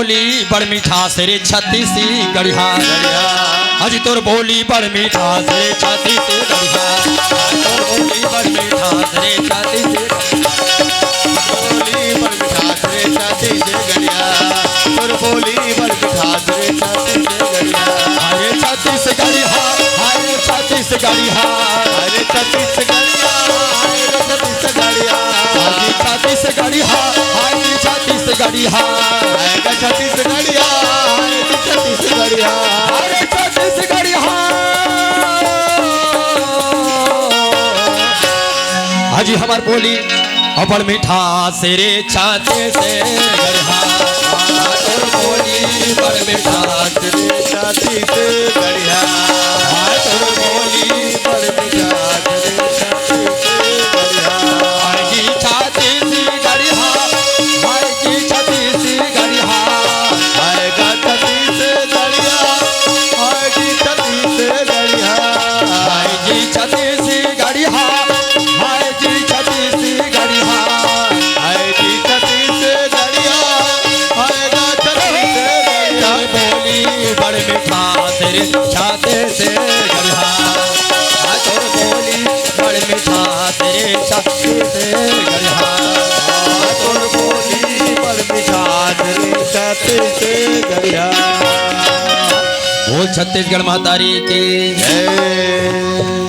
बोली बड़ मीठा से रे छत्तीसी गढ़िया अजी तोर बोली बड़ मीठा से रे छत्तीसी गढ़िया तोर बोली बड़ मीठा से रे छत्तीसी बोली बड़ मीठा से रे छत्तीसी गढ़िया तोर बोली बड़ मीठा से रे छत्तीसी गढ़िया हरे छत्तीस गढ़िया हरे छत्तीस गढ़िया हरे छत्तीस गढ़िया हरे छत्तीस गढ़िया हरे छत्तीस गढ़िया हरे छत्तीस गढ़िया हरे छत्तीस गढ़िया हरे छत्तीस गढ़िया हरे छत्तीस गढ़िया हाजी हमार बोली अबड़ मीठा से रे छाते से गढ़िया तोर बोली बड़ मीठा से रे छाती से गढ़िया तोर बोली बड़ मीठा से रे छाती से गढ़िया हाजी छाती सी गढ़िया हाजी छाती सी गढ़िया आएगा छत्तीस गढ़िया आएगी छत्तीस गढ़िया हाजी छाती सी गढ़िया हाजी छाती सी गढ़िया आएगी छत्तीस गढ़िया आएगा छत्तीस गढ़िया बोली बड़ मीठा तेरे छाते से गढ़िया तोर बोली बड़ मीठा तेरे छाते से गढ़िया तोर बोली बड़ मीठा तेरे छाती से गढ़िया बोल छत्तीसगढ़ माता री की जय।